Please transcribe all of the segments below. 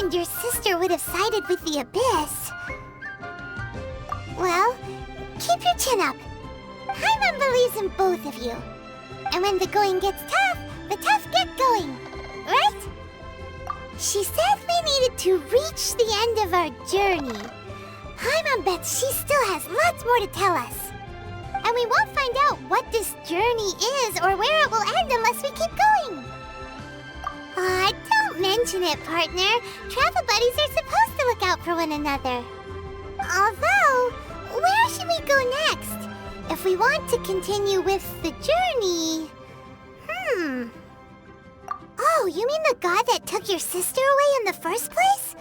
imagined your sister would have sided with the Abyss. Well, keep your chin up. Paimon believes in both of you. And when the going gets tough, the tough get going, right? She said we needed to reach the end of our journey. Paimon bets she still has lots more to tell us. And we won't find out what this journey is or where it will end unless we keep going. Aw, don't mention it, partner. Travel buddies are supposed to look out for one another. Although, where should we go next? If we want to continue with the journey... Oh, you mean the god that took your sister away in the first place?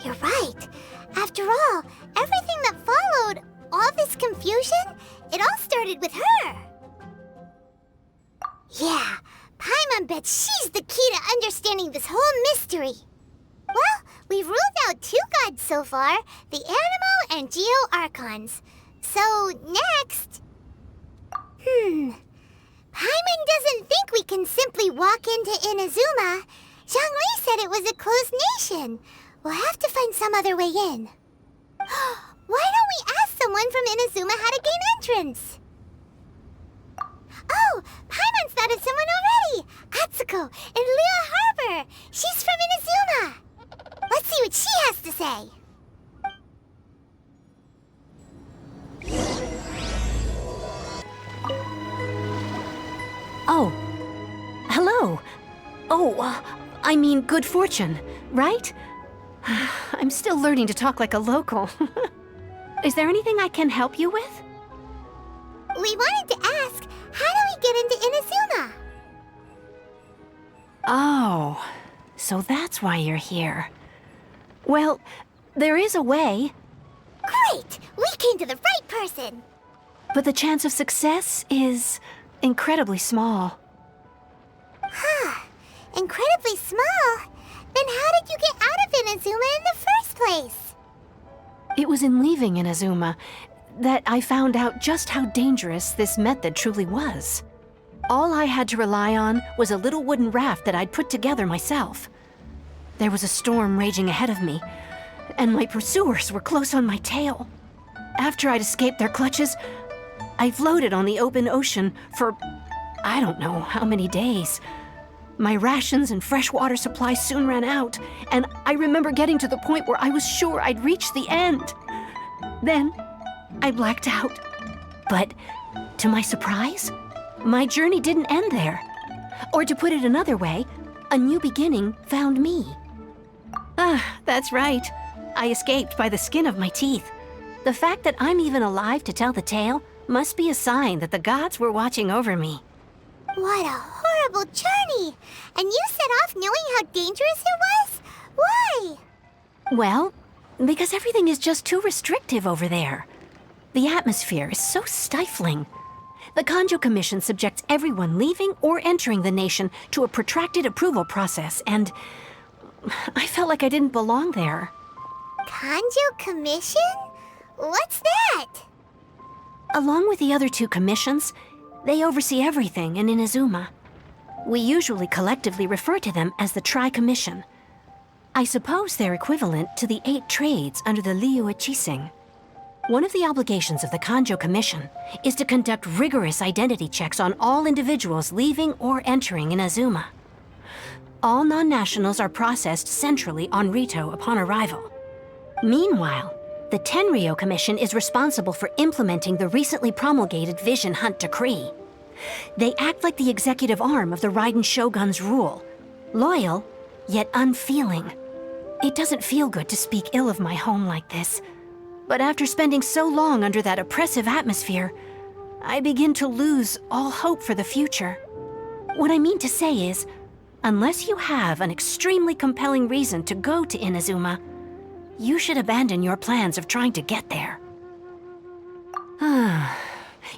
You're right. After all, everything that followed, all this confusion, it all started with her. Yeah, Paimon bets she's the key to understanding this whole mystery. Well, we've ruled out 2 gods so far, the Animo and Geo Archons. So, next... Paimon doesn't think we can simply walk into Inuzuma. Zhongli said it was a closed nation. We'll have to find some other way in. Why don't we ask someone from Inuzuma how to gain entrance? Oh, Paimon's thought of someone already! Atsuko in Liyue Harbor! She's from Inuzuma! Let's see what she has to say. Oh, hello. Oh, I mean good fortune, right? I'm still learning to talk like a local. Is there anything I can help you with? We wanted to ask, how do we get into Inuzuma? Oh, so that's why you're here. Well, there is a way. Great! We came to the right person! But the chance of success is incredibly small. Huh. Incredibly small? Then how did you get out of Inuzuma in the first place? It was in leaving Inuzuma that I found out just how dangerous this method truly was. All I had to rely on was a little wooden raft that I'd put together myself. There was a storm raging ahead of me, and my pursuers were close on my tail. After I'd escaped their clutches, I floated on the open ocean for I don't know how many days. My rations and fresh water supply soon ran out, and I remember getting to the point where I was sure I'd reached the end. Then, I blacked out. But, to my surprise, my journey didn't end there. Or to put it another way, a new beginning found me. That's right. I escaped by the skin of my teeth. The fact that I'm even alive to tell the tale must be a sign that the gods were watching over me. What a horrible journey! And you set off knowing how dangerous it was? Why? Well, because everything is just too restrictive over there. The atmosphere is so stifling. The Kanjo Commission subjects everyone leaving or entering the nation to a protracted approval process, and I felt like I didn't belong there. Kanjo Commission? What's that? Along with the other 2 commissions, they oversee everything in Inuzuma. We usually collectively refer to them as the Tri-Commission. I suppose they're equivalent to the 8 trades under the Liyue Chising. One of the obligations of the Kanjo Commission is to conduct rigorous identity checks on all individuals leaving or entering Inuzuma. All non-nationals are processed centrally on Rito upon arrival. Meanwhile, the Tenryo Commission is responsible for implementing the recently promulgated Vision Hunt Decree. They act like the executive arm of the Raiden Shogun's rule, loyal, yet unfeeling. It doesn't feel good to speak ill of my home like this, but after spending so long under that oppressive atmosphere, I begin to lose all hope for the future. What I mean to say is, unless you have an extremely compelling reason to go to Inuzuma, you should abandon your plans of trying to get there.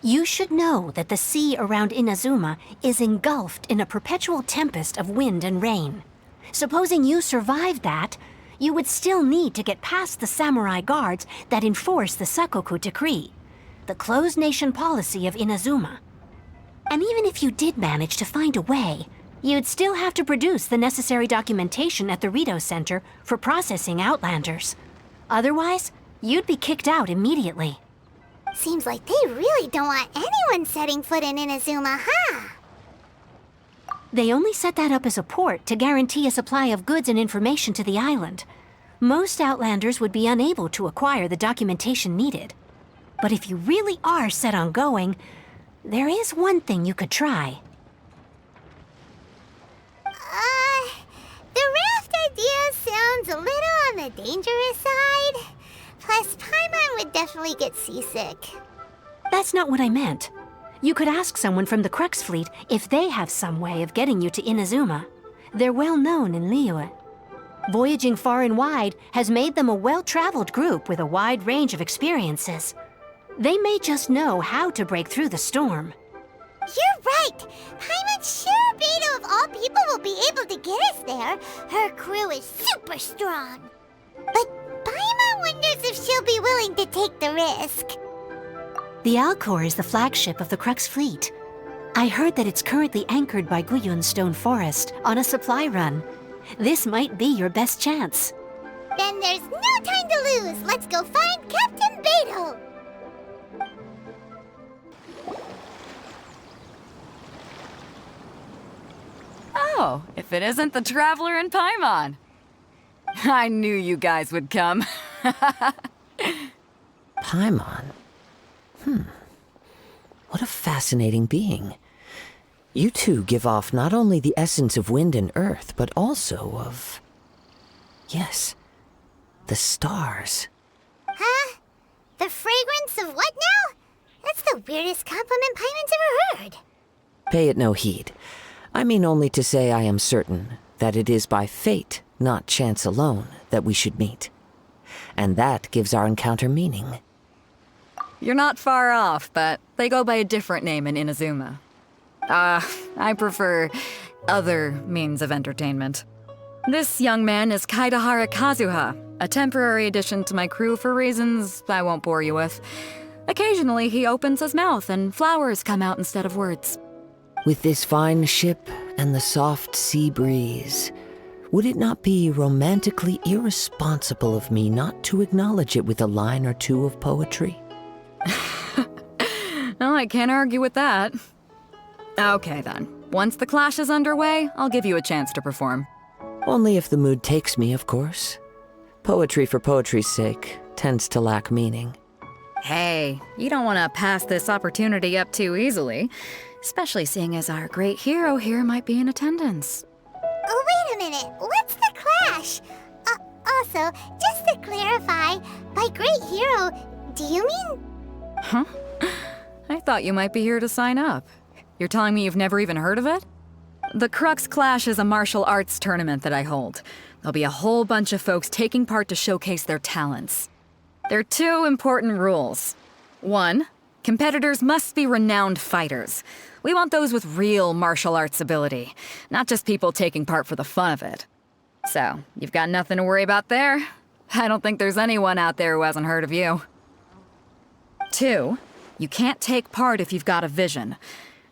You should know that the sea around Inuzuma is engulfed in a perpetual tempest of wind and rain. Supposing you survived that, you would still need to get past the samurai guards that enforce the Sakoku Decree, the closed nation policy of Inuzuma. And even if you did manage to find a way, You'd still have to produce the necessary documentation at the Rito Center for processing Outlanders. Otherwise, you'd be kicked out immediately. Seems like they really don't want anyone setting foot in Inuzuma, huh? They only set that up as a port to guarantee a supply of goods and information to the island. Most Outlanders would be unable to acquire the documentation needed. But if you really are set on going, there is one thing you could try. The raft idea sounds a little on the dangerous side. Plus, Paimon would definitely get seasick. That's not what I meant. You could ask someone from the Crux fleet if they have some way of getting you to Inuzuma. They're well known in Liyue. Voyaging far and wide has made them a well-traveled group with a wide range of experiences. They may just know how to break through the storm. You're right! Paimon's sure Beidou of all people will be able to get us there. Her crew is super strong. But Paimon wonders if she'll be willing to take the risk. The Alcor is the flagship of the Crux fleet. I heard that it's currently anchored by Guyun's Stone Forest on a supply run. This might be your best chance. Then there's no time to lose. Let's go find Captain Beidou. Oh, if it isn't the Traveler and Paimon. I knew you guys would come. Paimon? What a fascinating being. You two give off not only the essence of wind and earth, but also of... yes, the stars. Huh? The fragrance of what now? That's the weirdest compliment Paimon's ever heard. Pay it no heed. I mean only to say I am certain that it is by fate, not chance alone, that we should meet. And that gives our encounter meaning. You're not far off, but they go by a different name in Inuzuma. I prefer other means of entertainment. This young man is Kaidahara Kazuha, a temporary addition to my crew for reasons I won't bore you with. Occasionally, he opens his mouth and flowers come out instead of words. With this fine ship and the soft sea breeze, would it not be romantically irresponsible of me not to acknowledge it with a line or two of poetry? Well, I can't argue with that. Okay then. Once the clash is underway, I'll give you a chance to perform. Only if the mood takes me, of course. Poetry for poetry's sake tends to lack meaning. Hey, you don't want to pass this opportunity up too easily, especially seeing as our great hero here might be in attendance. Oh, wait a minute. What's the clash? Also, just to clarify, by great hero, do you mean... Huh? I thought you might be here to sign up. You're telling me you've never even heard of it? The Crux Clash is a martial arts tournament that I hold. There'll be a whole bunch of folks taking part to showcase their talents. There are two important rules. 1, competitors must be renowned fighters. We want those with real martial arts ability, not just people taking part for the fun of it. So, you've got nothing to worry about there. I don't think there's anyone out there who hasn't heard of you. 2, you can't take part if you've got a vision.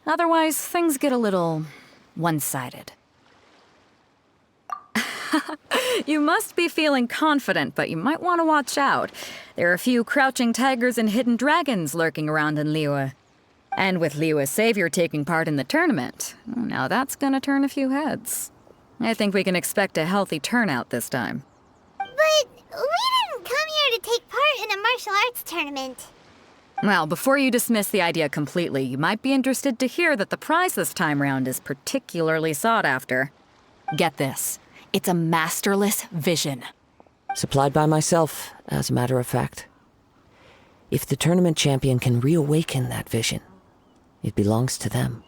Otherwise, things get a little one-sided. You must be feeling confident, but you might want to watch out. There are a few crouching tigers and hidden dragons lurking around in Liyue. And with Liyue's savior taking part in the tournament, now that's gonna turn a few heads. I think we can expect a healthy turnout this time. But we didn't come here to take part in a martial arts tournament. Well, before you dismiss the idea completely, you might be interested to hear that the prize this time round is particularly sought after. Get this. It's a masterless vision. Supplied by myself, as a matter of fact. If the tournament champion can reawaken that vision, it belongs to them.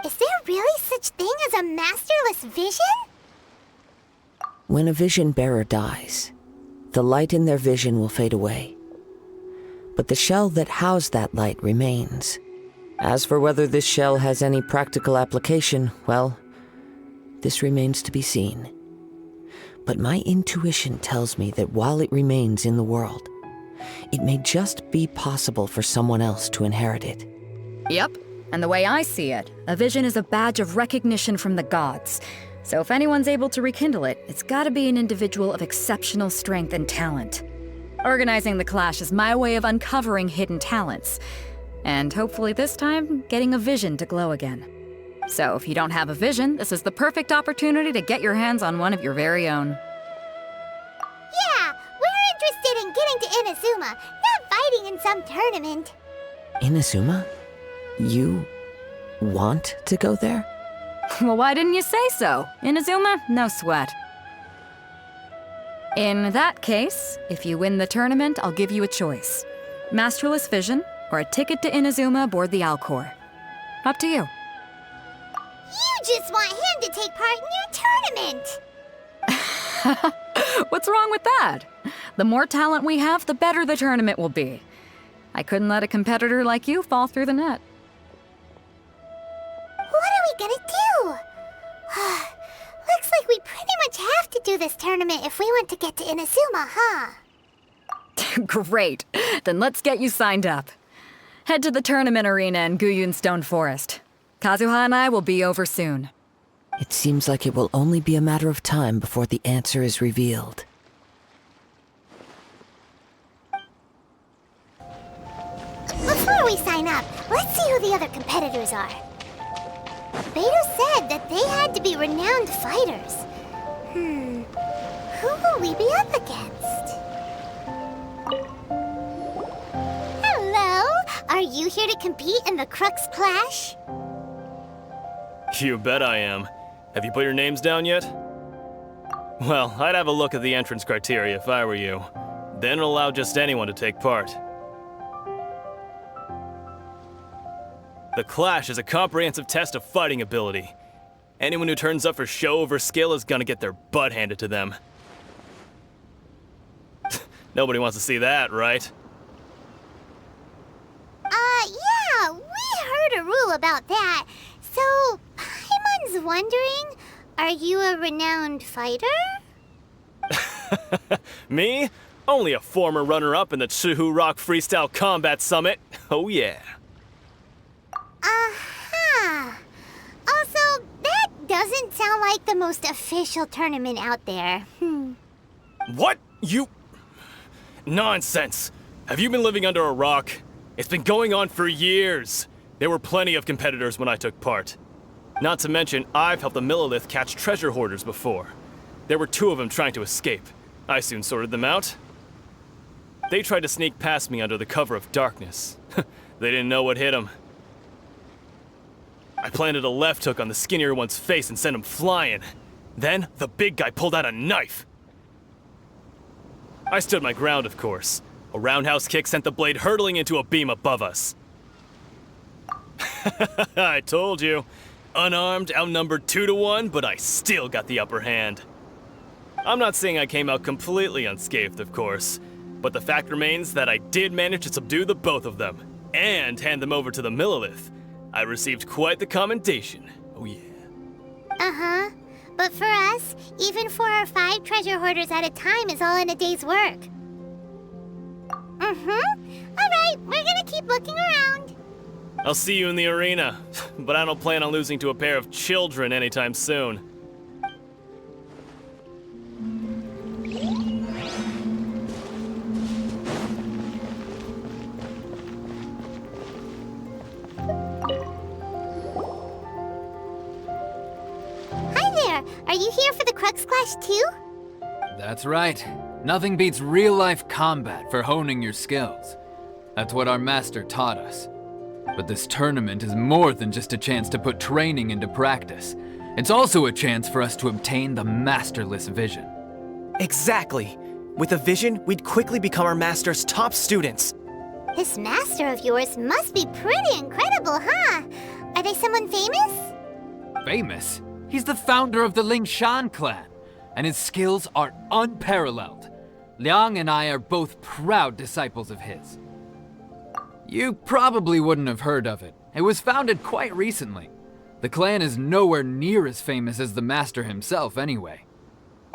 Is there really such thing as a masterless vision? When a vision bearer dies, the light in their vision will fade away. But the shell that housed that light remains. As for whether this shell has any practical application, well, this remains to be seen. But my intuition tells me that while it remains in the world, it may just be possible for someone else to inherit it. Yep. And the way I see it, a vision is a badge of recognition from the gods. So if anyone's able to rekindle it, it's gotta be an individual of exceptional strength and talent. Organizing the clash is my way of uncovering hidden talents. And hopefully this time, getting a vision to glow again. So if you don't have a vision, this is the perfect opportunity to get your hands on one of your very own. Yeah, we're interested in getting to Inuzuma, not fighting in some tournament. Inazuma? You want to go there? Well, why didn't you say so? Inuzuma, no sweat. In that case, if you win the tournament, I'll give you a choice. Masterless Vision, or a ticket to Inuzuma aboard the Alcor. Up to you. You just want him to take part in your tournament. What's wrong with that? The more talent we have, the better the tournament will be. I couldn't let a competitor like you fall through the net. What are we gonna do? Looks like we pretty much have to do this tournament if we want to get to Inuzuma, huh? Great. Then let's get you signed up. Head to the tournament arena in Guyun Stone Forest. Kazuha and I will be over soon. It seems like it will only be a matter of time before the answer is revealed. Before we sign up, let's see who the other competitors are. Beidou said that they had to be renowned fighters. Who will we be up against? Hello? Are you here to compete in the Crux Clash? You bet I am. Have you put your names down yet? Well, I'd have a look at the entrance criteria if I were you. Then allow just anyone to take part. The Clash is a comprehensive test of fighting ability. Anyone who turns up for show over skill is gonna get their butt handed to them. Nobody wants to see that, right? Yeah, we heard a rule about that. So, Paimon's wondering, are you a renowned fighter? Me? Only a former runner-up in the Chihu Rock Freestyle Combat Summit. Oh yeah. Also, that doesn't sound like the most official tournament out there. What? You... Nonsense. Have you been living under a rock? It's been going on for years. There were plenty of competitors when I took part. Not to mention, I've helped the Millilith catch treasure hoarders before. There were 2 of them trying to escape. I soon sorted them out. They tried to sneak past me under the cover of darkness. They didn't know what hit them. I planted a left hook on the skinnier one's face and sent him flying. Then, the big guy pulled out a knife. I stood my ground, of course. A roundhouse kick sent the blade hurtling into a beam above us. I told you. Unarmed, outnumbered 2-1, but I still got the upper hand. I'm not saying I came out completely unscathed, of course, but the fact remains that I did manage to subdue the both of them, and hand them over to the Millilith. I received quite the commendation. Oh yeah. Uh-huh. But for us, even 4 or 5 treasure hoarders at a time is all in a day's work. Alright, we're gonna keep looking around. I'll see you in the arena, but I don't plan on losing to a pair of children anytime soon. Hi there, are you here for the Crux Clash too? That's right. Nothing beats real-life combat for honing your skills. That's what our master taught us. But this tournament is more than just a chance to put training into practice. It's also a chance for us to obtain the masterless vision. Exactly. With a vision, we'd quickly become our master's top students. This master of yours must be pretty incredible, huh? Are they someone famous? Famous? He's the founder of the Lingshan clan, and his skills are unparalleled. Liang and I are both proud disciples of his. You probably wouldn't have heard of it. It was founded quite recently. The clan is nowhere near as famous as the master himself anyway.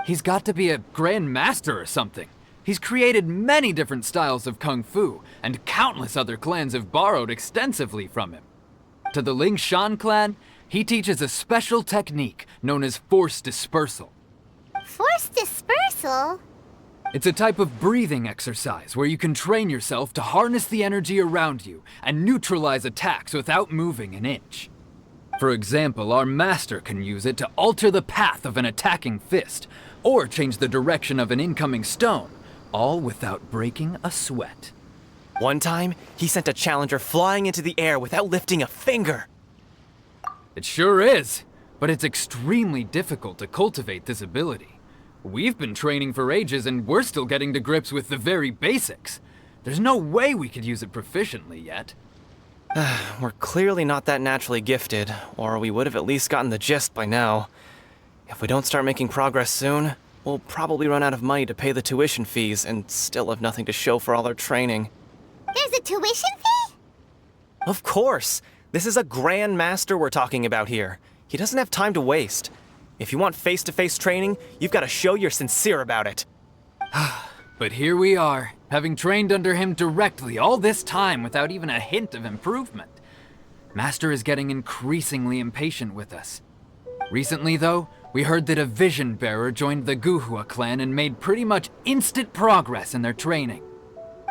He's got to be a grand master or something. He's created many different styles of kung fu, and countless other clans have borrowed extensively from him. To the Ling Shan clan, he teaches a special technique known as force dispersal. Force dispersal? It's a type of breathing exercise where you can train yourself to harness the energy around you and neutralize attacks without moving an inch. For example, our master can use it to alter the path of an attacking fist, or change the direction of an incoming stone, all without breaking a sweat. One time, he sent a challenger flying into the air without lifting a finger. It sure is, but it's extremely difficult to cultivate this ability. We've been training for ages and we're still getting to grips with the very basics. There's no way we could use it proficiently yet. We're clearly not that naturally gifted, or we would have at least gotten the gist by now. If we don't start making progress soon, we'll probably run out of money to pay the tuition fees and still have nothing to show for all our training. There's a tuition fee? Of course! This is a Grand Master we're talking about here. He doesn't have time to waste. If you want face-to-face training, you've got to show you're sincere about it. But here we are, having trained under him directly all this time without even a hint of improvement. Master is getting increasingly impatient with us. Recently, though, we heard that a vision bearer joined the Guhua clan and made pretty much instant progress in their training.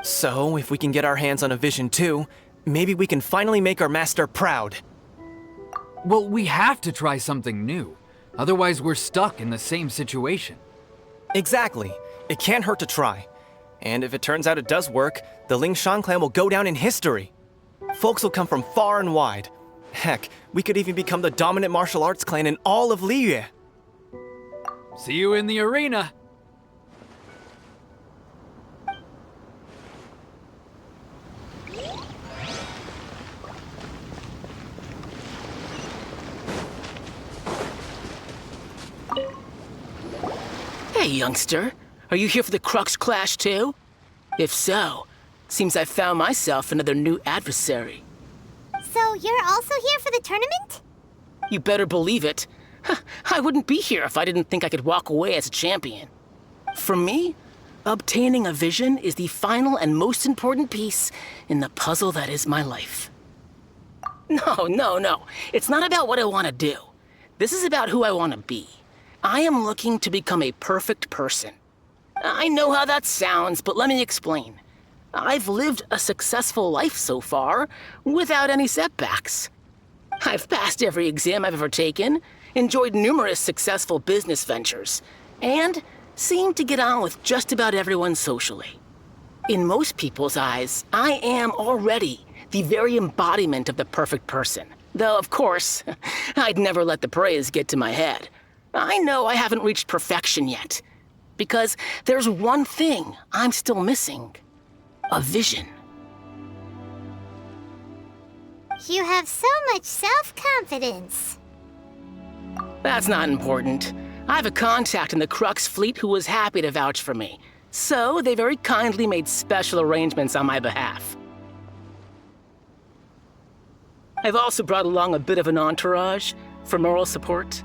So, if we can get our hands on a vision too, maybe we can finally make our master proud. Well, we have to try something new. Otherwise, we're stuck in the same situation. Exactly. It can't hurt to try. And if it turns out it does work, the Ling Shan clan will go down in history. Folks will come from far and wide. Heck, we could even become the dominant martial arts clan in all of Liyue. See you in the arena. Hey, youngster. Are you here for the Crux Clash too? If so, seems I found myself another new adversary. So you're also here for the tournament? You better believe it. I wouldn't be here if I didn't think I could walk away as a champion. For me, obtaining a vision is the final and most important piece in the puzzle that is my life. No. It's not about what I want to do. This is about who I want to be. I am looking to become a perfect person. I know how that sounds, but let me explain. I've lived a successful life so far, without any setbacks. I've passed every exam I've ever taken, enjoyed numerous successful business ventures, and seem to get on with just about everyone socially. In most people's eyes, I am already the very embodiment of the perfect person. Though, of course, I'd never let the praise get to my head. I know I haven't reached perfection yet, because there's one thing I'm still missing. A vision. You have so much self-confidence. That's not important. I have a contact in the Crux fleet who was happy to vouch for me, so they very kindly made special arrangements on my behalf. I've also brought along a bit of an entourage for moral support.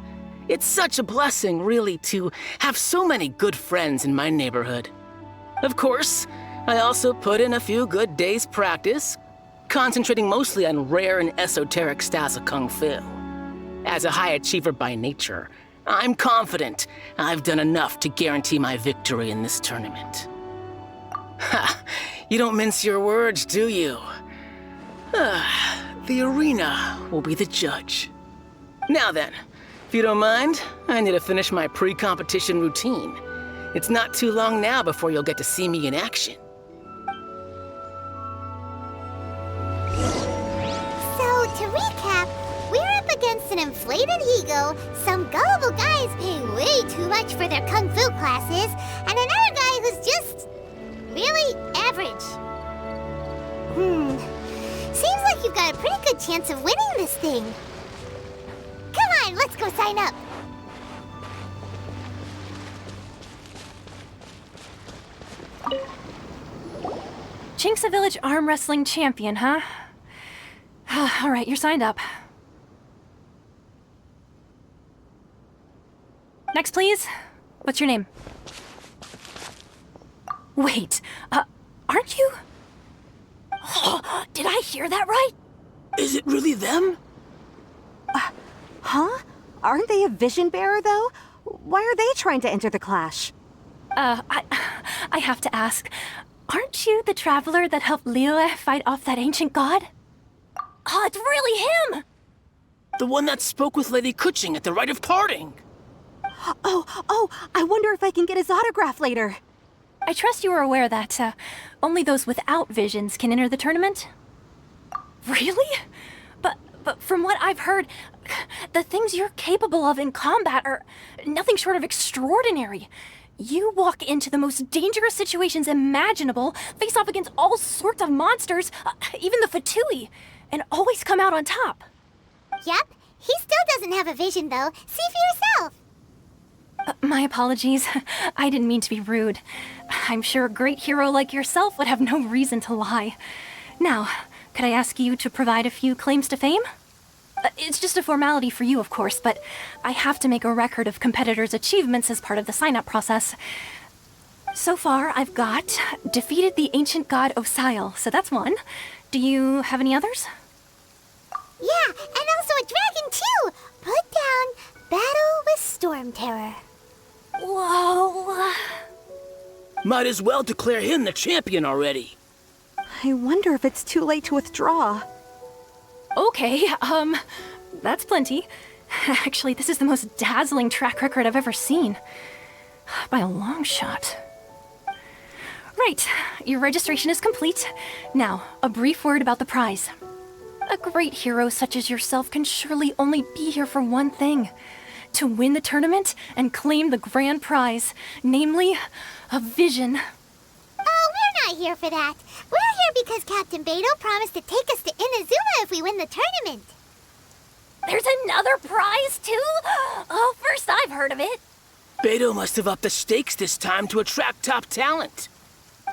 It's such a blessing, really, to have so many good friends in my neighborhood. Of course, I also put in a few good days' practice, concentrating mostly on rare and esoteric styles of Kung Fu. As a high achiever by nature, I'm confident I've done enough to guarantee my victory in this tournament. Ha! You don't mince your words, do you? The arena will be the judge. Now then, if you don't mind, I need to finish my pre-competition routine. It's not too long now before you'll get to see me in action. So, to recap, we're up against an inflated ego, some gullible guys paying way too much for their kung fu classes, and another guy who's just really average. Seems like you've got a pretty good chance of winning this thing. Come on, let's go sign up. Chinksa Village Arm Wrestling Champion, huh? All right, you're signed up. Next, please. What's your name? Wait, aren't you? Did I hear that right? Is it really them? Huh? Aren't they a vision bearer, though? Why are they trying to enter the clash? I have to ask, aren't you the traveler that helped Liyue fight off that ancient god? Oh, it's really him! The one that spoke with Lady Kuching at the rite of parting. Oh, I wonder if I can get his autograph later. I trust you are aware that only those without visions can enter the tournament? Really? But from what I've heard, the things you're capable of in combat are nothing short of extraordinary. You walk into the most dangerous situations imaginable, face off against all sorts of monsters, even the Fatui, and always come out on top. Yep, he still doesn't have a vision though. See for yourself. My apologies. I didn't mean to be rude. I'm sure a great hero like yourself would have no reason to lie. Now, could I ask you to provide a few claims to fame? It's just a formality for you, of course, but I have to make a record of competitors' achievements as part of the sign-up process. So far, I've got defeated the ancient god Osile, so that's one. Do you have any others? Yeah, and also a dragon too! Put down Battle with Storm Terror. Whoa. Might as well declare him the champion already. I wonder if it's too late to withdraw. Okay, that's plenty. Actually, this is the most dazzling track record I've ever seen. By a long shot. Right, your registration is complete. Now, a brief word about the prize. A great hero such as yourself can surely only be here for one thing. To win the tournament and claim the grand prize, namely, a vision. Oh, we're not here for that. We're here because Captain Beidou promised to take us to Inuzuma if we win the tournament. There's another prize, too? Oh, first I've heard of it. Beidou must have upped the stakes this time to attract top talent.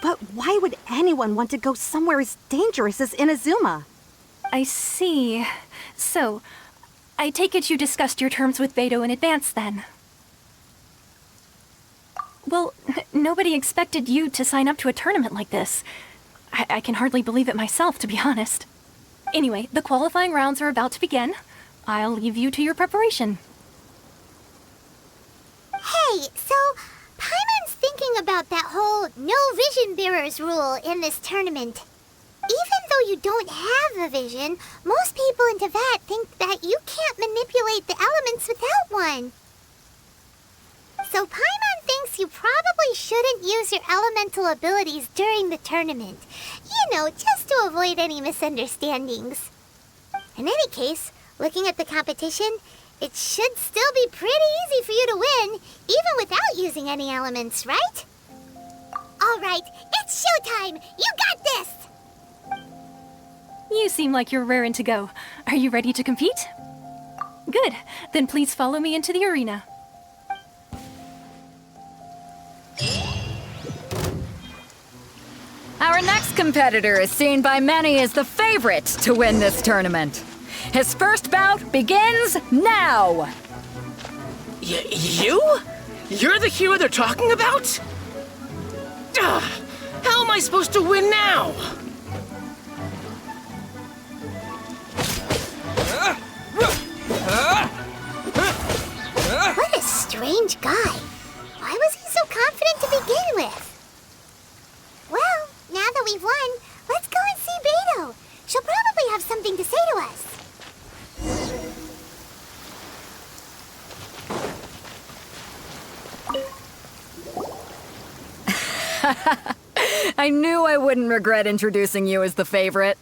But why would anyone want to go somewhere as dangerous as Inuzuma? I see. So, I take it you discussed your terms with Beidou in advance, then? Well, nobody expected you to sign up to a tournament like this. I can hardly believe it myself, to be honest. Anyway, the qualifying rounds are about to begin. I'll leave you to your preparation. Hey, so Paimon's thinking about that whole no vision bearers rule in this tournament. Even though you don't have a vision, most people in Teyvat think that you can't manipulate the elements without one. So Paimon thinks you probably shouldn't use your elemental abilities during the tournament. You know, just to avoid any misunderstandings. In any case, looking at the competition, it should still be pretty easy for you to win, even without using any elements, right? All right, it's showtime! You got this! You seem like you're raring to go. Are you ready to compete? Good. Then please follow me into the arena. Our next competitor is seen by many as the favorite to win this tournament. His first bout begins now! You? You're the hero they're talking about? Ugh, how am I supposed to win now? What a strange guy. Why was he so confident to begin with? Well, now that we've won, let's go and see Beidou. She'll probably have something to say to us. I knew I wouldn't regret introducing you as the favorite.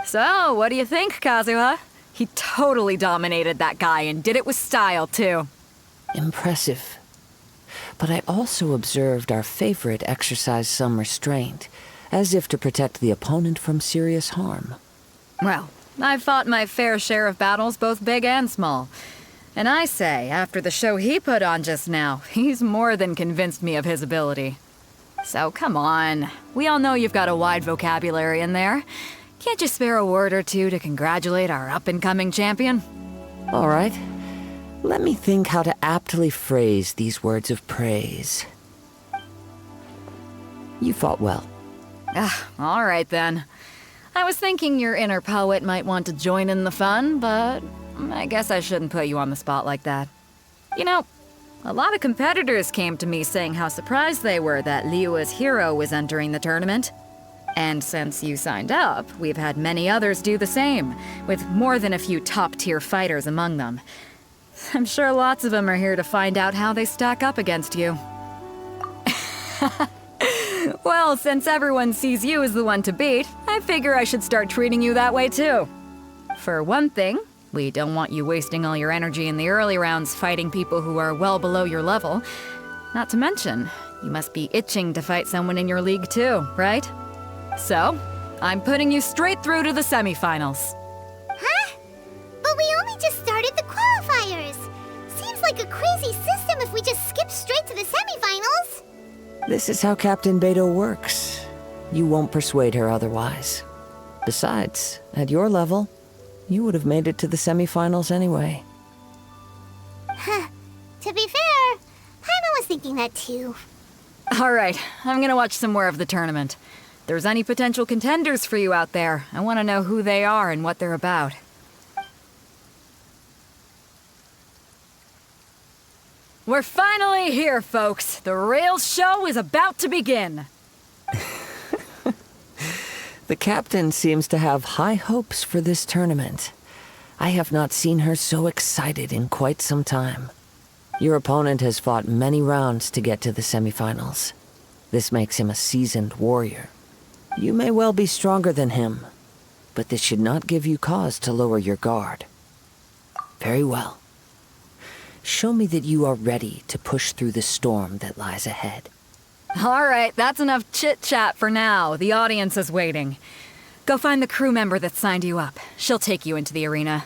So, what do you think, Kazuha? He totally dominated that guy and did it with style, too. Impressive. But I also observed our favorite exercise some restraint, as if to protect the opponent from serious harm. Well, I've fought my fair share of battles, both big and small. And I say, after the show he put on just now, he's more than convinced me of his ability. So come on, we all know you've got a wide vocabulary in there. Can't you spare a word or two to congratulate our up-and-coming champion? All right. Let me think how to aptly phrase these words of praise. You fought well. All right then. I was thinking your inner poet might want to join in the fun, but I guess I shouldn't put you on the spot like that. You know, a lot of competitors came to me saying how surprised they were that Liyue's hero was entering the tournament. And since you signed up, we've had many others do the same, with more than a few top-tier fighters among them. I'm sure lots of them are here to find out how they stack up against you. Well, since everyone sees you as the one to beat, I figure I should start treating you that way too. For one thing, we don't want you wasting all your energy in the early rounds fighting people who are well below your level. Not to mention, you must be itching to fight someone in your league too, right? So, I'm putting you straight through to the semifinals. Huh? But we only just started the qualifiers. Seems like a crazy system if we just skip straight to the semifinals. This is how Captain Beidou works. You won't persuade her otherwise. Besides, at your level, you would have made it to the semifinals anyway. Huh. To be fair, Paimon was thinking that too. Alright, I'm gonna watch some more of the tournament. If there's any potential contenders for you out there, I want to know who they are and what they're about. We're finally here, folks. The real show is about to begin. The captain seems to have high hopes for this tournament. I have not seen her so excited in quite some time. Your opponent has fought many rounds to get to the semifinals. This makes him a seasoned warrior. You may well be stronger than him, but this should not give you cause to lower your guard. Very well. Show me that you are ready to push through the storm that lies ahead. Alright, that's enough chit-chat for now. The audience is waiting. Go find the crew member that signed you up. She'll take you into the arena.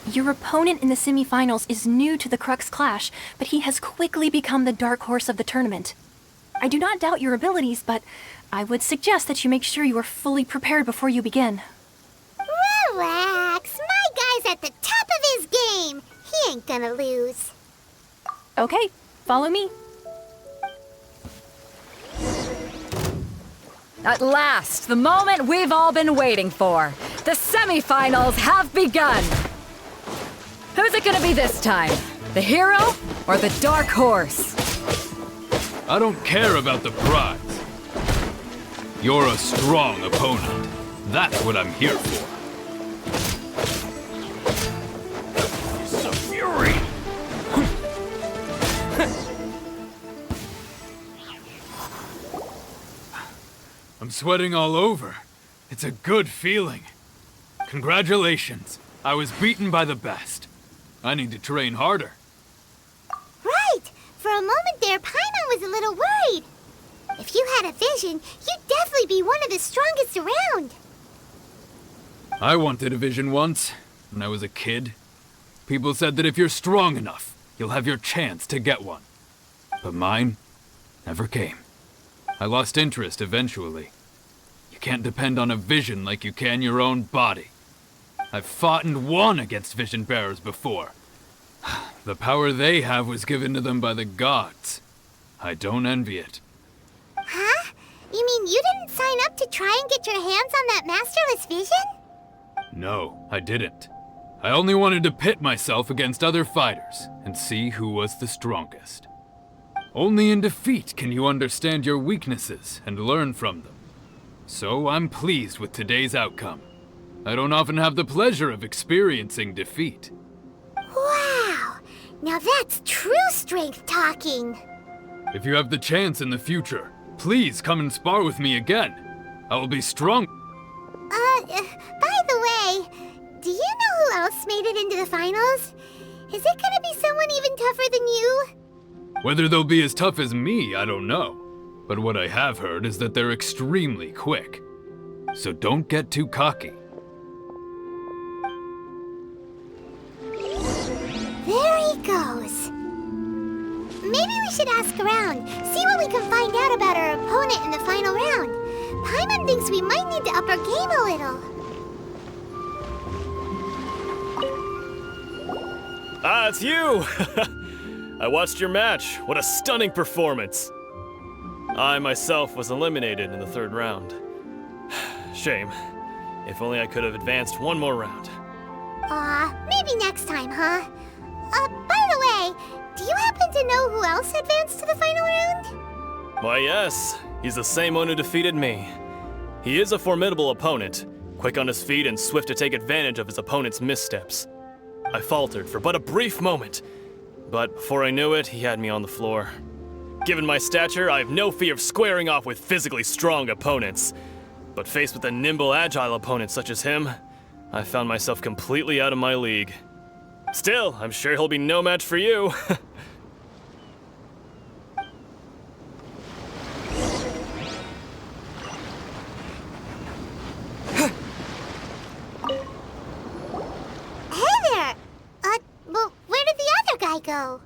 Your opponent in the semifinals is new to the Crux Clash, but he has quickly become the dark horse of the tournament. I do not doubt your abilities, but I would suggest that you make sure you are fully prepared before you begin. Relax. My guy's at the top of his game. He ain't gonna lose. Okay, follow me. At last, the moment we've all been waiting for. The semifinals have begun. Who's it gonna be this time? The hero or the dark horse? I don't care about the prize. You're a strong opponent. That's what I'm here for. Some fury! I'm sweating all over. It's a good feeling. Congratulations. I was beaten by the best. I need to train harder. Right. For a moment there, Paimon was a little worried. If you had a vision, you'd definitely be one of the strongest around. I wanted a vision once, when I was a kid. People said that if you're strong enough, you'll have your chance to get one. But mine never came. I lost interest eventually. You can't depend on a vision like you can your own body. I've fought and won against vision bearers before. The power they have was given to them by the gods. I don't envy it. Huh? You mean you didn't sign up to try and get your hands on that masterless vision? No, I didn't. I only wanted to pit myself against other fighters and see who was the strongest. Only in defeat can you understand your weaknesses and learn from them. So I'm pleased with today's outcome. I don't often have the pleasure of experiencing defeat. Wow! Now that's true strength talking. If you have the chance in the future, please come and spar with me again. I will be strong. By the way, do you know who else made it into the finals? Is it gonna be someone even tougher than you? Whether they'll be as tough as me, I don't know. But what I have heard is that they're extremely quick. So don't get too cocky. There he goes. Maybe we should ask around, see what we can find out about our opponent in the final round. Paimon thinks we might need to up our game a little. Ah, it's you! I watched your match. What a stunning performance. I myself was eliminated in the third round. Shame. If only I could have advanced one more round. Maybe next time, huh? By the way, do you happen to know who else advanced to the final round? Why, yes. He's the same one who defeated me. He is a formidable opponent, quick on his feet and swift to take advantage of his opponent's missteps. I faltered for but a brief moment, but before I knew it, he had me on the floor. Given my stature, I have no fear of squaring off with physically strong opponents. But faced with a nimble, agile opponent such as him, I found myself completely out of my league. Still, I'm sure he'll be no match for you. Hey there! Well, where did the other guy go?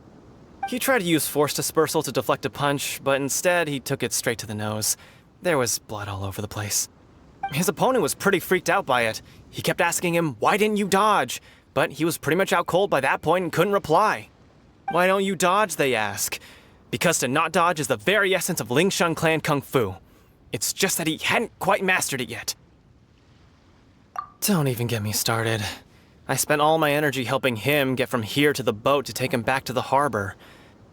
He tried to use force dispersal to deflect a punch, but instead he took it straight to the nose. There was blood all over the place. His opponent was pretty freaked out by it. He kept asking him, "Why didn't you dodge?" But he was pretty much out cold by that point and couldn't reply. "Why don't you dodge?" they ask. Because to not dodge is the very essence of Lingshan clan kung fu. It's just that he hadn't quite mastered it yet. Don't even get me started. I spent all my energy helping him get from here to the boat to take him back to the harbor.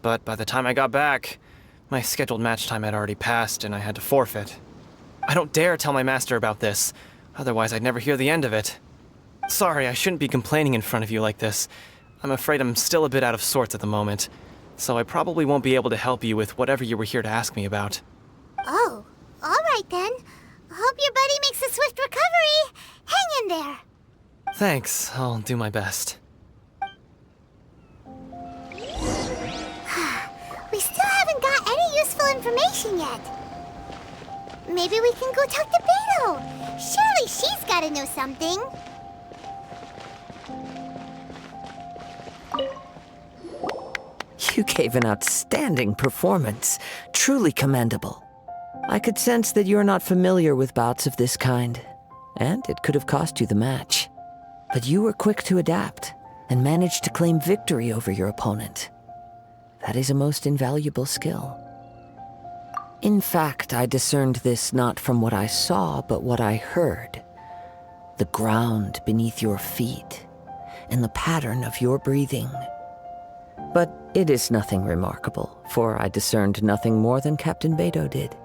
But by the time I got back, my scheduled match time had already passed and I had to forfeit. I don't dare tell my master about this, otherwise I'd never hear the end of it. Sorry, I shouldn't be complaining in front of you like this. I'm afraid I'm still a bit out of sorts at the moment, so I probably won't be able to help you with whatever you were here to ask me about. Oh, alright then. Hope your buddy makes a swift recovery. Hang in there. Thanks, I'll do my best. We still haven't got any useful information yet. Maybe we can go talk to Beidou. Surely she's gotta know something. You gave an outstanding performance. Truly commendable. I could sense that you're not familiar with bouts of this kind, and it could have cost you the match. But you were quick to adapt and managed to claim victory over your opponent. That is a most invaluable skill. In fact, I discerned this not from what I saw, but what I heard. The ground beneath your feet, and the pattern of your breathing. But it is nothing remarkable, for I discerned nothing more than Captain Beidou did.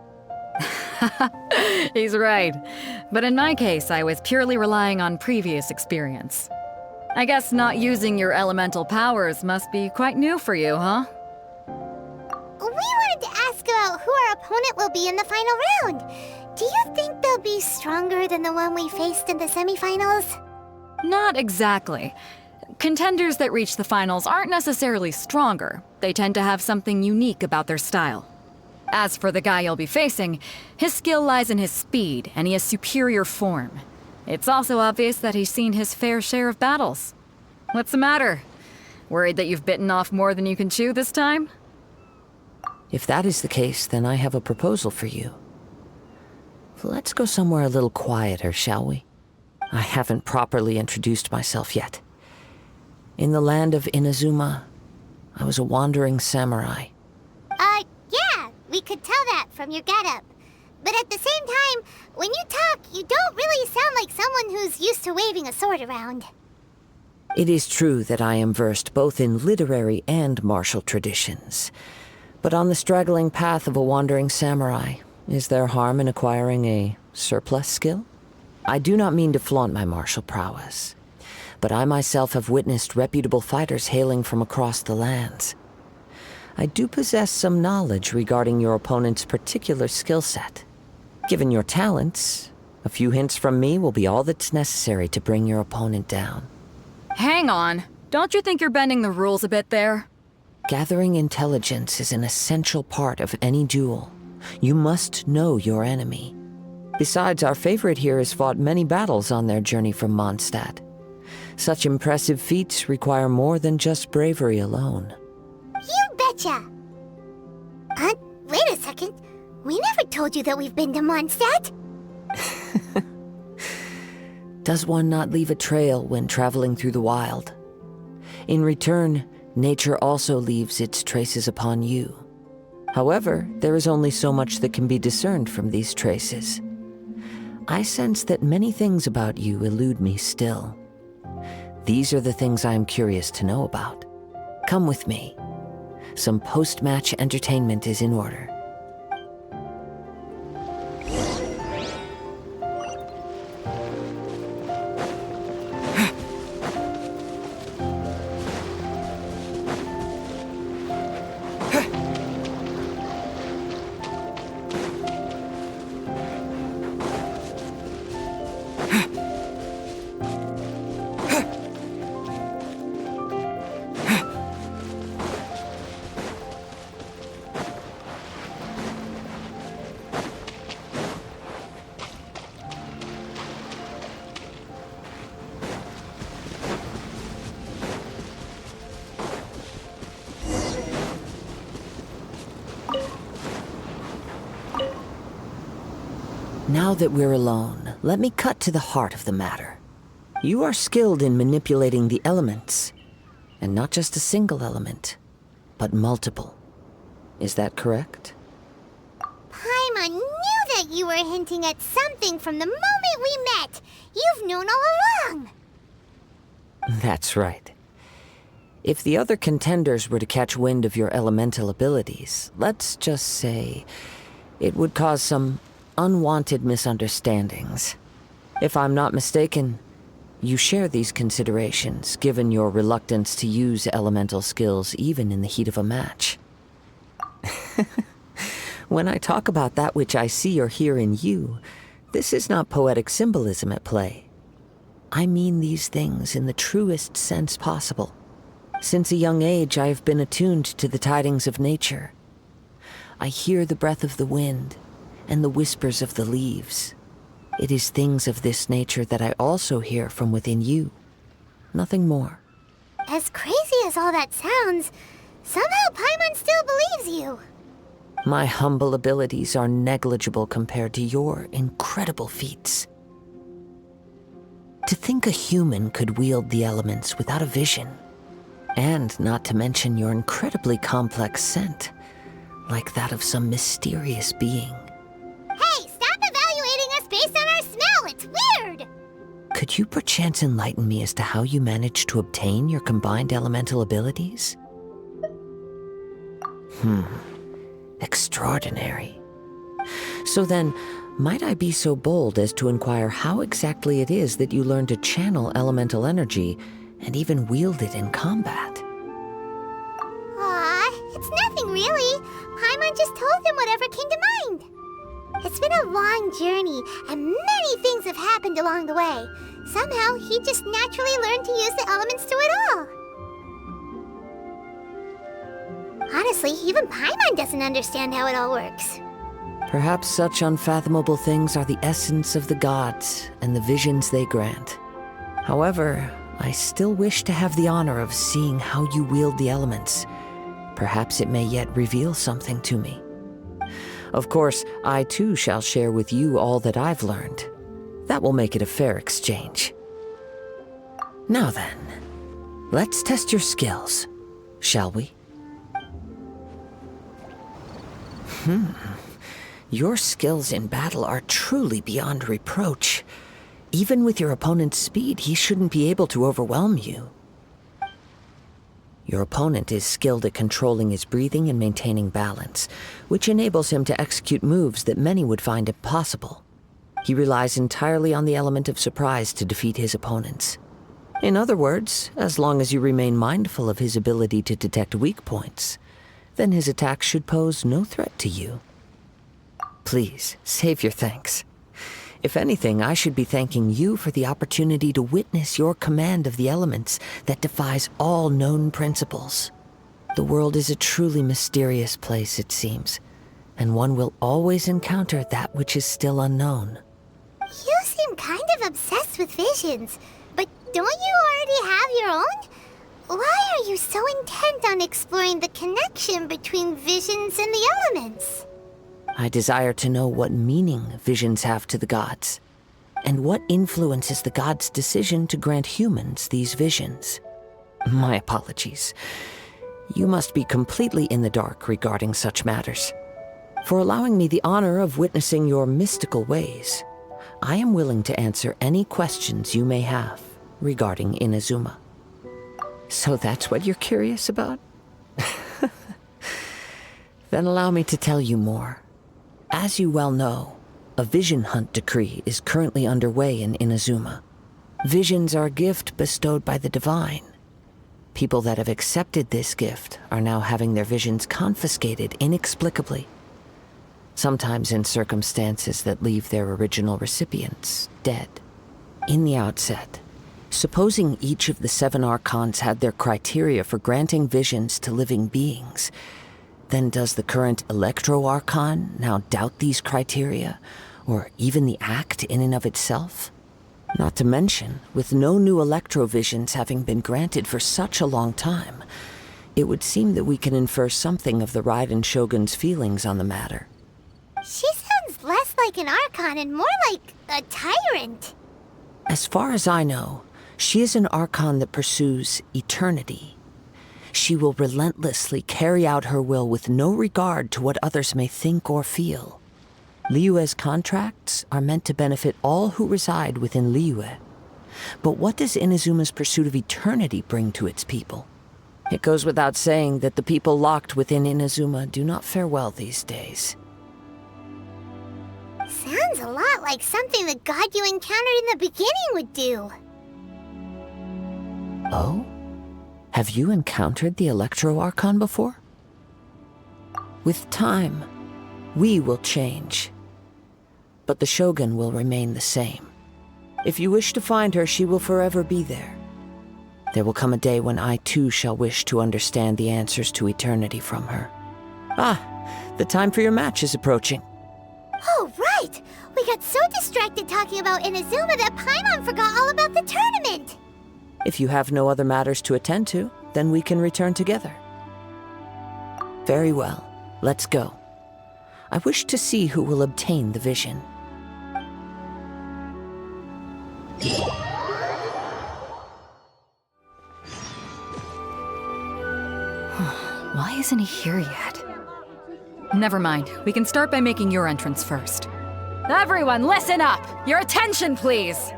He's right. But in my case, I was purely relying on previous experience. I guess not using your elemental powers must be quite new for you, huh? We wanted to ask about who our opponent will be in the final round. Do you think they'll be stronger than the one we faced in the semifinals? Not exactly. Contenders that reach the finals aren't necessarily stronger. They tend to have something unique about their style. As for the guy you'll be facing, his skill lies in his speed, and he has superior form. It's also obvious that he's seen his fair share of battles. What's the matter? Worried that you've bitten off more than you can chew this time? If that is the case, then I have a proposal for you. Let's go somewhere a little quieter, shall we? I haven't properly introduced myself yet. In the land of Inuzuma, I was a wandering samurai. Yeah, we could tell that from your getup. But at the same time, when you talk, you don't really sound like someone who's used to waving a sword around. It is true that I am versed both in literary and martial traditions. But on the straggling path of a wandering samurai, is there harm in acquiring a surplus skill? I do not mean to flaunt my martial prowess, but I myself have witnessed reputable fighters hailing from across the lands. I do possess some knowledge regarding your opponent's particular skill set. Given your talents, a few hints from me will be all that's necessary to bring your opponent down. Hang on. Don't you think you're bending the rules a bit there? Gathering intelligence is an essential part of any duel. You must know your enemy. Besides, our favorite here has fought many battles on their journey from Mondstadt. Such impressive feats require more than just bravery alone. You betcha! Wait a second. We never told you that we've been to Mondstadt. Does one not leave a trail when traveling through the wild? In return, nature also leaves its traces upon you. However, there is only so much that can be discerned from these traces. I sense that many things about you elude me still. These are the things I am curious to know about. Come with me. Some post-match entertainment is in order. Now that we're alone, let me cut to the heart of the matter. You are skilled in manipulating the elements, and not just a single element, but multiple. Is that correct? Paimon knew that you were hinting at something from the moment we met. You've known all along. That's right. If the other contenders were to catch wind of your elemental abilities, let's just say it would cause some unwanted misunderstandings. If I'm not mistaken, you share these considerations, given your reluctance to use elemental skills even in the heat of a match. When I talk about that which I see or hear in you, this is not poetic symbolism at play. I mean these things in the truest sense possible. Since a young age, I have been attuned to the tidings of nature. I hear the breath of the wind and the whispers of the leaves. It is things of this nature that I also hear from within you. Nothing more. As crazy as all that sounds, somehow Paimon still believes you. My humble abilities are negligible compared to your incredible feats. To think a human could wield the elements without a vision, and not to mention your incredibly complex scent, like that of some mysterious being. Hey, stop evaluating us based on our smell! It's weird! Could you perchance enlighten me as to how you managed to obtain your combined elemental abilities? Extraordinary. So then, might I be so bold as to inquire how exactly it is that you learned to channel elemental energy and even wield it in combat? Aw, it's nothing really. Paimon just told him whatever came to mind. It's been a long journey, and many things have happened along the way. Somehow, he just naturally learned to use the elements through it all. Honestly, even Paimon doesn't understand how it all works. Perhaps such unfathomable things are the essence of the gods and the visions they grant. However, I still wish to have the honor of seeing how you wield the elements. Perhaps it may yet reveal something to me. Of course, I too shall share with you all that I've learned. That will make it a fair exchange. Now then, let's test your skills, shall we? Your skills in battle are truly beyond reproach. Even with your opponent's speed, he shouldn't be able to overwhelm you. Your opponent is skilled at controlling his breathing and maintaining balance, which enables him to execute moves that many would find impossible. He relies entirely on the element of surprise to defeat his opponents. In other words, as long as you remain mindful of his ability to detect weak points, then his attacks should pose no threat to you. Please, save your thanks. If anything, I should be thanking you for the opportunity to witness your command of the elements that defies all known principles. The world is a truly mysterious place, it seems, and one will always encounter that which is still unknown. You seem kind of obsessed with visions, but don't you already have your own? Why are you so intent on exploring the connection between visions and the elements? I desire to know what meaning visions have to the gods, and what influences the gods' decision to grant humans these visions. My apologies. You must be completely in the dark regarding such matters. For allowing me the honor of witnessing your mystical ways, I am willing to answer any questions you may have regarding Inuzuma. So that's what you're curious about? Then allow me to tell you more. As you well know, a vision hunt decree is currently underway in Inuzuma. Visions are a gift bestowed by the divine. People that have accepted this gift are now having their visions confiscated inexplicably. Sometimes in circumstances that leave their original recipients dead. In the outset, supposing each of the 7 archons had their criteria for granting visions to living beings, then does the current Electro-Archon now doubt these criteria, or even the act in and of itself? Not to mention, with no new Electro-Visions having been granted for such a long time, it would seem that we can infer something of the Raiden Shogun's feelings on the matter. She sounds less like an Archon and more like a tyrant. As far as I know, she is an Archon that pursues eternity. She will relentlessly carry out her will with no regard to what others may think or feel. Liyue's contracts are meant to benefit all who reside within Liyue. But what does Inuzuma's pursuit of eternity bring to its people? It goes without saying that the people locked within Inuzuma do not fare well these days. Sounds a lot like something the god you encountered in the beginning would do. Oh? Have you encountered the Electro-Archon before? With time, we will change. But the Shogun will remain the same. If you wish to find her, she will forever be there. There will come a day when I too shall wish to understand the answers to eternity from her. Ah, the time for your match is approaching. Oh, right! We got so distracted talking about Inuzuma that Paimon forgot all about the tournament! If you have no other matters to attend to, then we can return together. Very well, let's go. I wish to see who will obtain the vision. Why isn't he here yet? Never mind. We can start by making your entrance first. Everyone, listen up! Your attention, please!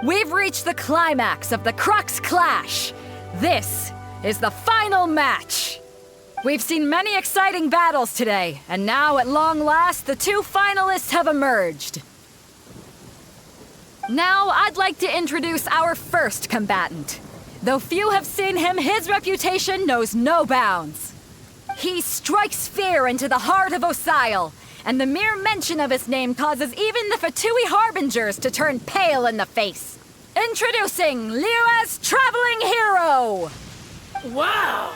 We've reached the climax of the Crux Clash. This is the final match. We've seen many exciting battles today, and now at long last, the 2 finalists have emerged. Now, I'd like to introduce our first combatant. Though few have seen him, his reputation knows no bounds. He strikes fear into the heart of Osile, and the mere mention of his name causes even the Fatui Harbingers to turn pale in the face. Introducing Liyue's traveling hero! Wow!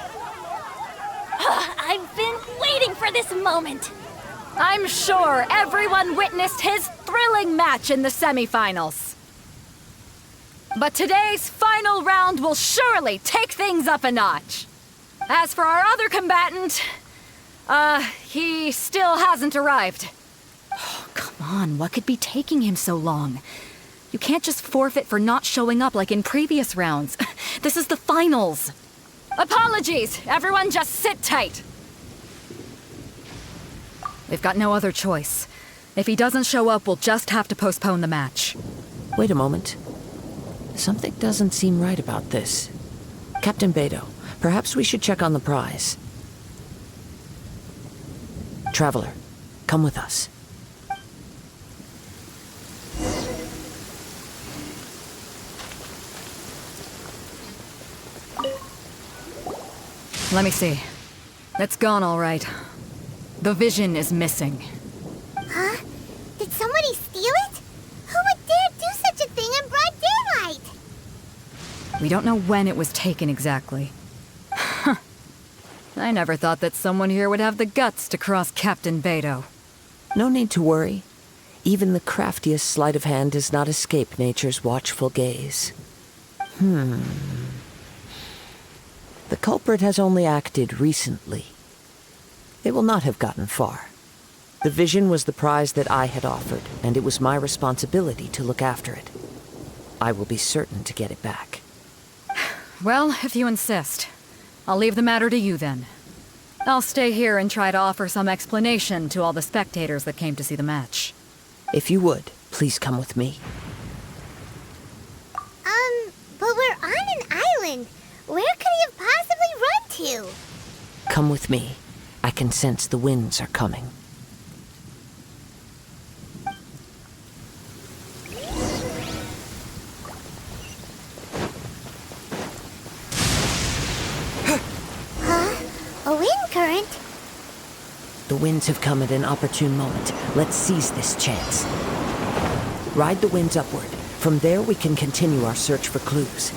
I've been waiting for this moment. I'm sure everyone witnessed his thrilling match in the semifinals. But today's final round will surely take things up a notch. As for our other combatant, he still hasn't arrived. Oh, come on, what could be taking him so long? You can't just forfeit for not showing up like in previous rounds. This is the finals. Apologies, everyone just sit tight. We've got no other choice. If he doesn't show up, we'll just have to postpone the match. Wait a moment. Something doesn't seem right about this. Captain Beidou, perhaps we should check on the prize. Traveler, come with us. Let me see. It's gone all right. The vision is missing. Huh? Did somebody steal it? Who would dare do such a thing in broad daylight? We don't know when it was taken exactly. I never thought that someone here would have the guts to cross Captain Beidou. No need to worry. Even the craftiest sleight of hand does not escape nature's watchful gaze. The culprit has only acted recently. They will not have gotten far. The vision was the prize that I had offered, and it was my responsibility to look after it. I will be certain to get it back. Well, if you insist. I'll leave the matter to you then. I'll stay here and try to offer some explanation to all the spectators that came to see the match. If you would, please come with me. But we're on an island. Where could he have possibly run to? Come with me. I can sense the winds are coming. A wind current? The winds have come at an opportune moment. Let's seize this chance. Ride the winds upward. From there, we can continue our search for clues.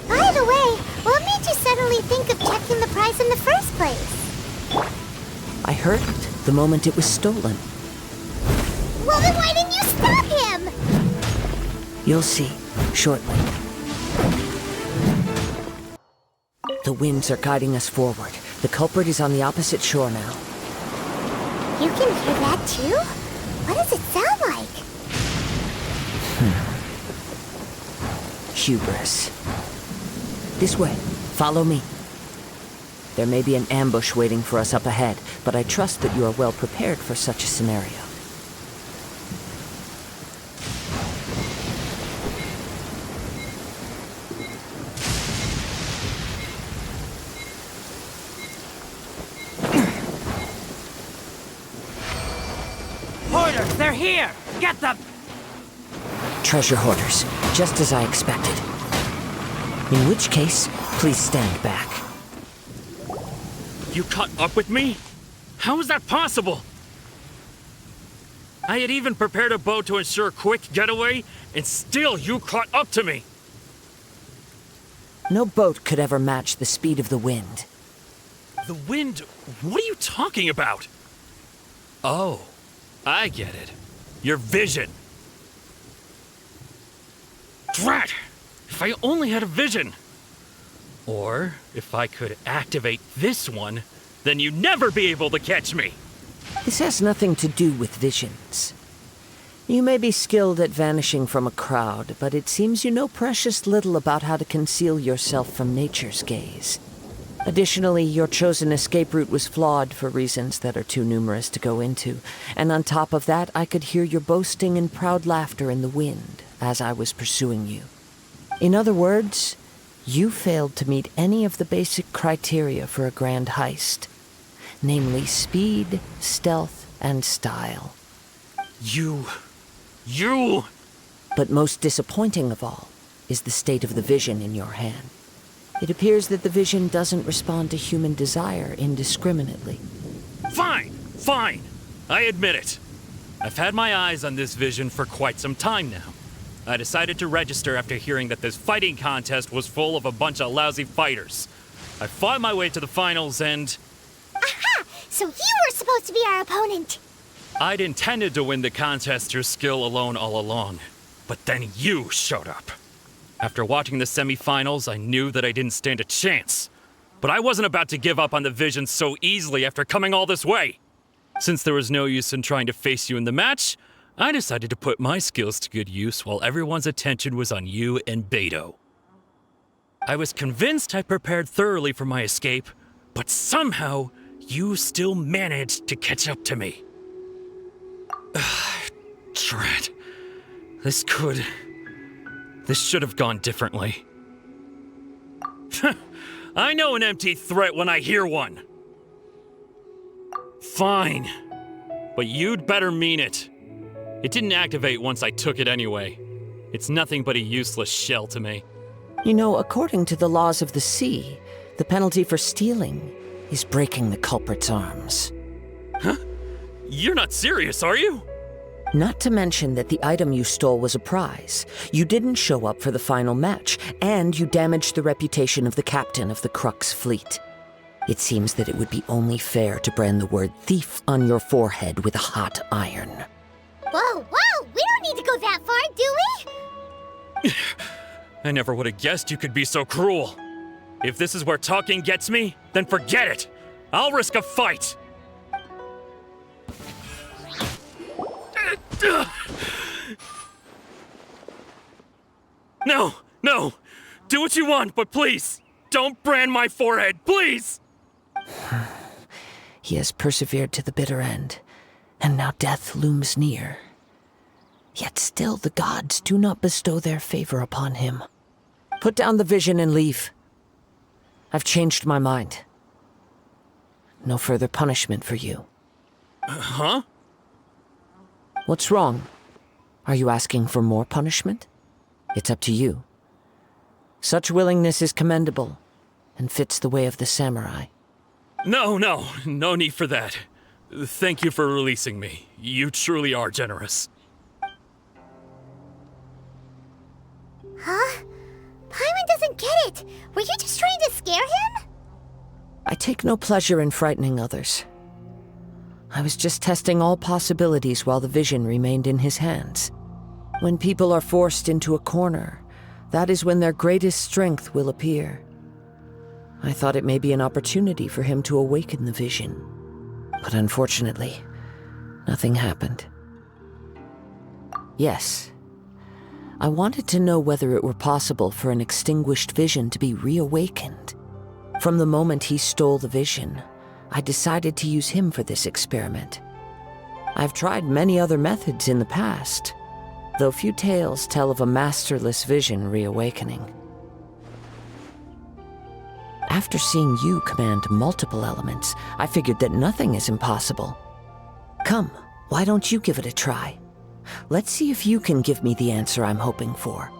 By the way, what made you suddenly think of checking the prize in the first place? I heard it the moment it was stolen. Well, then why didn't you stop him? You'll see, shortly. The winds are guiding us forward. The culprit is on the opposite shore now. You can hear that too? What does it sound like? Hubris. This way. Follow me. There may be an ambush waiting for us up ahead, but I trust that you are well prepared for such a scenario. Hoarders, they're here! Get them! Treasure hoarders, just as I expected. In which case, please stand back. You caught up with me? How is that possible? I had even prepared a boat to ensure a quick getaway, and still you caught up to me! No boat could ever match the speed of the wind. The wind? What are you talking about? Oh, I get it. Your vision. Drat! If I only had a vision! Or, if I could activate this one, then you'd never be able to catch me! This has nothing to do with visions. You may be skilled at vanishing from a crowd, but it seems you know precious little about how to conceal yourself from nature's gaze. Additionally, your chosen escape route was flawed for reasons that are too numerous to go into, and on top of that, I could hear your boasting and proud laughter in the wind as I was pursuing you. In other words, you failed to meet any of the basic criteria for a grand heist, namely speed, stealth, and style. You... But most disappointing of all is the state of the vision in your hand. It appears that the vision doesn't respond to human desire indiscriminately. Fine. I admit it. I've had my eyes on this vision for quite some time now. I decided to register after hearing that this fighting contest was full of a bunch of lousy fighters. I fought my way to the finals and... Aha! So you were supposed to be our opponent! I'd intended to win the contest through skill alone all along. But then you showed up. After watching the semifinals, I knew that I didn't stand a chance. But I wasn't about to give up on the vision so easily after coming all this way. Since there was no use in trying to face you in the match, I decided to put my skills to good use while everyone's attention was on you and Beidou. I was convinced I prepared thoroughly for my escape, but somehow you still managed to catch up to me. Drat. This should have gone differently. I know an empty threat when I hear one. Fine. But you'd better mean it. It didn't activate once I took it anyway. It's nothing but a useless shell to me. You know, according to the laws of the sea, the penalty for stealing is breaking the culprit's arms. Huh? You're not serious, are you? Not to mention that the item you stole was a prize. You didn't show up for the final match, and you damaged the reputation of the captain of the Crux fleet. It seems that it would be only fair to brand the word thief on your forehead with a hot iron. Whoa! We don't need to go that far, do we? I never would have guessed you could be so cruel. If this is where talking gets me, then forget it. I'll risk a fight. No! Do what you want, but please, don't brand my forehead, please! He has persevered to the bitter end, and now death looms near. Yet still the gods do not bestow their favor upon him. Put down the vision and leave. I've changed my mind. No further punishment for you. Huh? What's wrong? Are you asking for more punishment? It's up to you. Such willingness is commendable, and fits the way of the samurai. No need for that. Thank you for releasing me. You truly are generous. Huh? Paimon doesn't get it. Were you just trying to scare him? I take no pleasure in frightening others. I was just testing all possibilities while the vision remained in his hands. When people are forced into a corner, that is when their greatest strength will appear. I thought it may be an opportunity for him to awaken the vision. But unfortunately, nothing happened. Yes, I wanted to know whether it were possible for an extinguished vision to be reawakened. From the moment he stole the vision, I decided to use him for this experiment. I've tried many other methods in the past, though few tales tell of a masterless vision reawakening. After seeing you command multiple elements, I figured that nothing is impossible. Come, why don't you give it a try? Let's see if you can give me the answer I'm hoping for.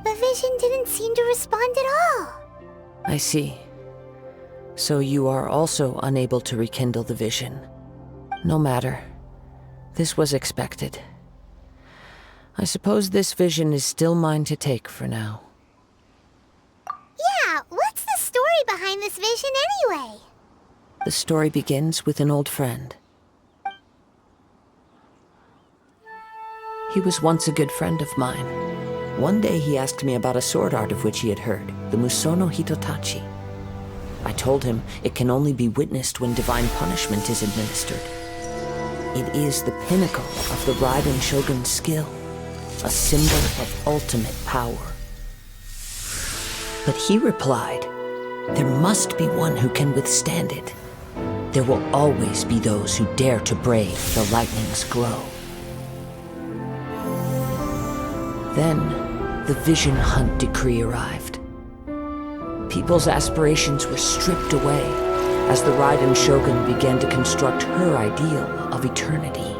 The vision didn't seem to respond at all. I see. So you are also unable to rekindle the vision. No matter. This was expected. I suppose this vision is still mine to take for now. Yeah, what's the story behind this vision anyway? The story begins with an old friend. He was once a good friend of mine. One day he asked me about a sword art of which he had heard, the Musono Hitotachi. I told him it can only be witnessed when divine punishment is administered. It is the pinnacle of the Raiden Shogun's skill, a symbol of ultimate power. But he replied, there must be one who can withstand it. There will always be those who dare to brave the lightning's glow. Then, the Vision Hunt decree arrived. People's aspirations were stripped away as the Raiden Shogun began to construct her ideal of eternity.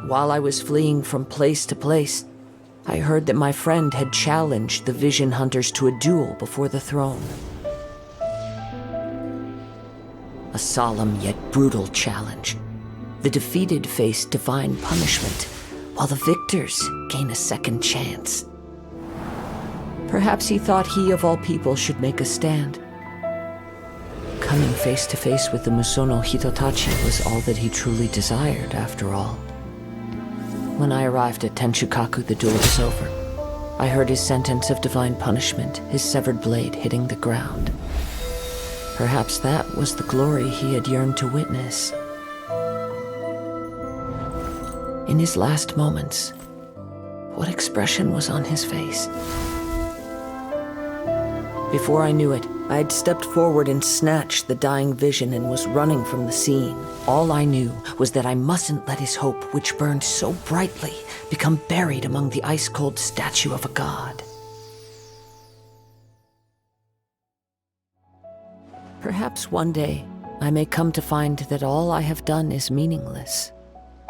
While I was fleeing from place to place, I heard that my friend had challenged the Vision Hunters to a duel before the throne. A solemn yet brutal challenge. The defeated face divine punishment, while the victors gain a second chance. Perhaps he thought he of all people should make a stand. Coming face to face with the Musono Hitotachi was all that he truly desired, after all. When I arrived at Tenshukaku, the duel was over. I heard his sentence of divine punishment, his severed blade hitting the ground. Perhaps that was the glory he had yearned to witness. In his last moments, what expression was on his face? Before I knew it, I had stepped forward and snatched the dying vision and was running from the scene. All I knew was that I mustn't let his hope, which burned so brightly, become buried among the ice-cold statue of a god. Perhaps one day, I may come to find that all I have done is meaningless.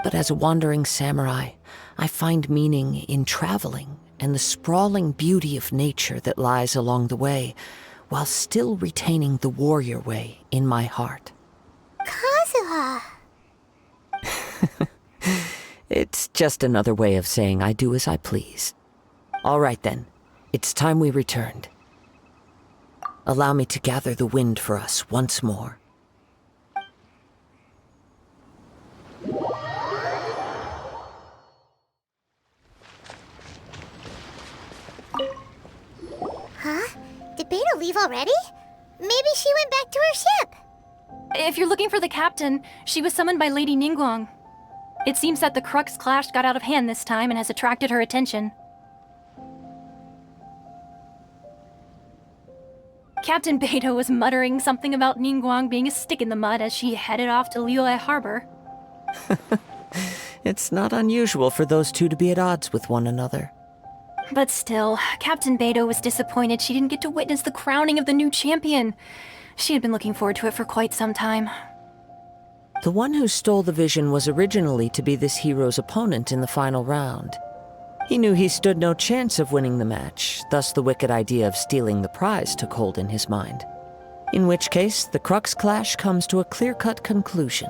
But as a wandering samurai, I find meaning in traveling and the sprawling beauty of nature that lies along the way, while still retaining the warrior way in my heart. Kazuha! It's just another way of saying I do as I please. All right then, it's time we returned. Allow me to gather the wind for us once more. Huh? Did Beidou leave already? Maybe she went back to her ship. If you're looking for the captain, she was summoned by Lady Ningguang. It seems that the Crux clash got out of hand this time and has attracted her attention. Captain Beidou was muttering something about Ningguang being a stick in the mud as she headed off to Liyue Harbor. It's not unusual for those two to be at odds with one another. But still, Captain Beidou was disappointed she didn't get to witness the crowning of the new champion. She had been looking forward to it for quite some time. The one who stole the vision was originally to be this hero's opponent in the final round. He knew he stood no chance of winning the match, thus the wicked idea of stealing the prize took hold in his mind. In which case, the Crux clash comes to a clear-cut conclusion.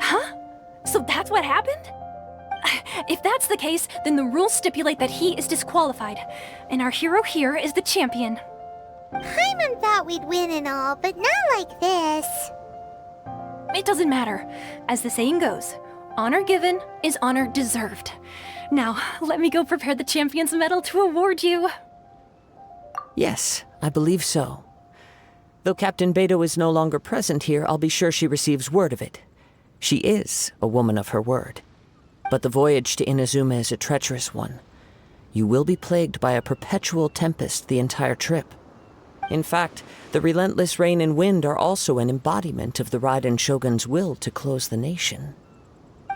Huh? So that's what happened? If that's the case, then the rules stipulate that he is disqualified, and our hero here is the champion. Paimon thought we'd win and all, but not like this. It doesn't matter. As the saying goes, honor given is honor deserved. Now, let me go prepare the champion's medal to award you. Yes, I believe so. Though Captain Beidou is no longer present here, I'll be sure she receives word of it. She is a woman of her word. But the voyage to Inuzuma is a treacherous one. You will be plagued by a perpetual tempest the entire trip. In fact, the relentless rain and wind are also an embodiment of the Raiden Shogun's will to close the nation.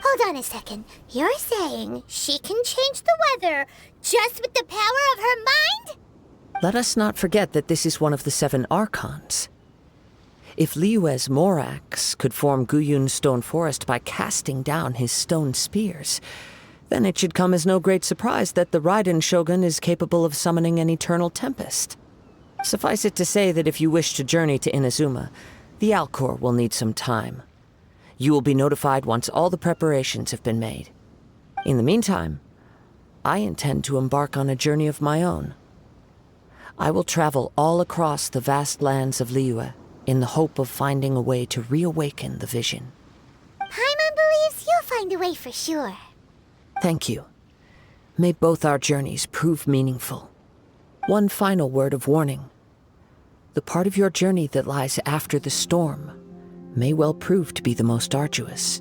Hold on a second. You're saying she can change the weather just with the power of her mind? Let us not forget that this is one of the 7 Archons. If Liyue's Morax could form Guyun's stone forest by casting down his stone spears, then it should come as no great surprise that the Raiden Shogun is capable of summoning an eternal tempest. Suffice it to say that if you wish to journey to Inuzuma, the Alcor will need some time. You will be notified once all the preparations have been made. In the meantime, I intend to embark on a journey of my own. I will travel all across the vast lands of Liyue in the hope of finding a way to reawaken the vision. Paimon believes you'll find a way for sure. Thank you. May both our journeys prove meaningful. One final word of warning. The part of your journey that lies after the storm may well prove to be the most arduous.